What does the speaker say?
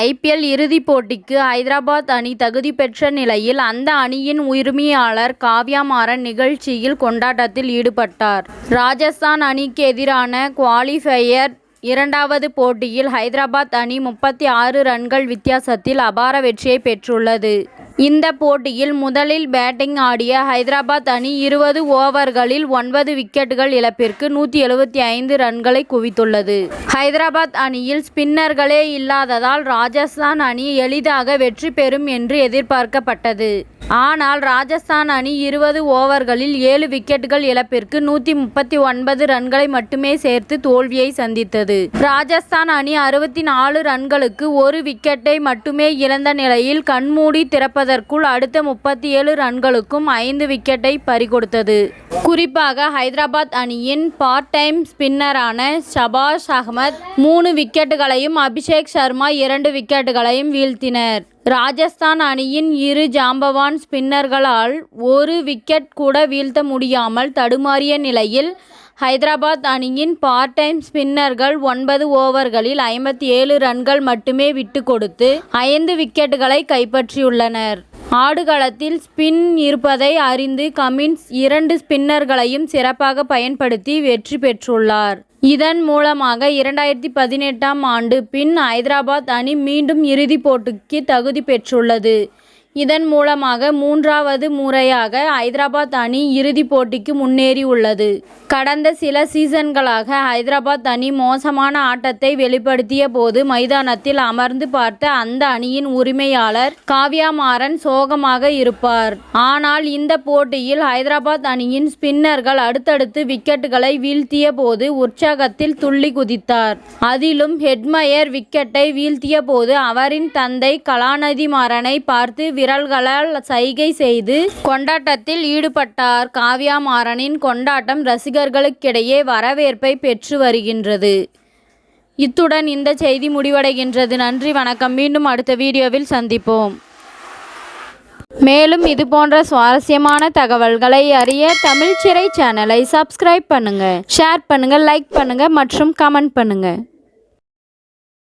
IPL இறுதிப் போட்டிக்கு ஐதராபாத் அணி தகுதி பெற்ற நிலையில் அந்த அணியின் உரிமையாளர் காவ்யா மாரன் நிகழ்ச்சியில் கொண்டாட்டத்தில் ஈடுபட்டார். ராஜஸ்தான் அணிக்கு எதிரான குவாலிஃபயர் இரண்டாவது போட்டியில் ஐதராபாத் அணி 36 ரன்கள் வித்தியாசத்தில் அபார வெற்றியை பெற்றுள்ளது. இந்த போட்டியில் முதலில் பேட்டிங் ஆடிய ஐதராபாத் அணி 20 ஓவர்களில் 9 விக்கெட்டுகள் இழப்பிற்கு 175 ரன்களை குவித்துள்ளது. ஐதராபாத் அணியில் ஸ்பின்னர்களே இல்லாததால் ராஜஸ்தான் அணி எளிதாக வெற்றி பெறும் என்று எதிர்பார்க்கப்பட்டது. ஆனால் ராஜஸ்தான் அணி 20 ஓவர்களில் 7 விக்கெட்டுகள் இழப்பிற்கு 139 ரன்களை மட்டுமே சேர்த்து தோல்வியை சந்தித்தது. ராஜஸ்தான் அணி 64 ரன்களுக்கு ஒரு விக்கெட்டை மட்டுமே இழந்த நிலையில் கண்மூடி திறப்பதற்குள் அடுத்த 37 ரன்களுக்கும் 5 விக்கெட்டை பறிகொடுத்தது. குறிப்பாக ஐதராபாத் அணியின் பார்ட் டைம் ஸ்பின்னரான ஷபாஸ் அகமது 3 விக்கெட்டுகளையும் அபிஷேக் சர்மா 2 விக்கெட்டுகளையும் வீழ்த்தினர். ராஜஸ்தான் அணியின் இரு ஜாம்பவான் ஸ்பின்னர்களால் ஒரு விக்கெட் கூட வீழ்த்த முடியாமல் தடுமாறிய நிலையில் ஐதராபாத் அணியின் பார்ட் டைம் ஸ்பின்னர்கள் 9 ஓவர்களில் 57 ரன்கள் மட்டுமே விட்டு கொடுத்து 5 விக்கெட்டுகளை கைப்பற்றியுள்ளனர். ஆடுகளத்தில் ஸ்பின் இருப்பதை அறிந்து கமின்ஸ் 2 ஸ்பின்னர்களையும் சிறப்பாக பயன்படுத்தி வெற்றி பெற்றுள்ளார். இதன் மூலமாக 2018ஆம் ஆண்டு பின் ஐதராபாத் அணி மீண்டும் இறுதிப் போட்டிக்கு தகுதி பெற்றுள்ளது. இதன் மூலமாக 3வது முறையாக ஐதராபாத் அணி இறுதிப் போட்டிக்கு முன்னேறியுள்ளது. கடந்த சில சீசன்களாக ஐதராபாத் அணி மோசமான ஆட்டத்தை வெளிப்படுத்திய போது மைதானத்தில் அமர்ந்து பார்த்த அந்த அணியின் உரிமையாளர் காவ்யா மாரன் சோகமாக இருப்பார். ஆனால் இந்த போட்டியில் ஐதராபாத் அணியின் ஸ்பின்னர்கள் அடுத்தடுத்து விக்கெட்டுகளை வீழ்த்திய போது உற்சாகத்தில் துள்ளி குதித்தார். அதிலும் ஹெட்மயர் விக்கெட்டை வீழ்த்திய போது அவரின் தந்தை கலாநிதி மாரனை பார்த்து விரல்களால் சைகை செய்து கொண்டாட்டத்தில் ஈடுபட்டார். காவ்யா மாரனின் கொண்டாட்டம் ரசிகர்களுக்கிடையே வரவேற்பை பெற்று வருகின்றது. இத்துடன் இந்த செய்தி முடிவடைகின்றது. நன்றி, வணக்கம். மீண்டும் அடுத்த வீடியோவில் சந்திப்போம். மேலும் இதுபோன்ற சுவாரஸ்யமான தகவல்களை அறிய தமிழ் சிறை சேனலை சப்ஸ்கிரைப் பண்ணுங்க, ஷேர் பண்ணுங்க, லைக் பண்ணுங்க மற்றும் கமெண்ட் பண்ணுங்க.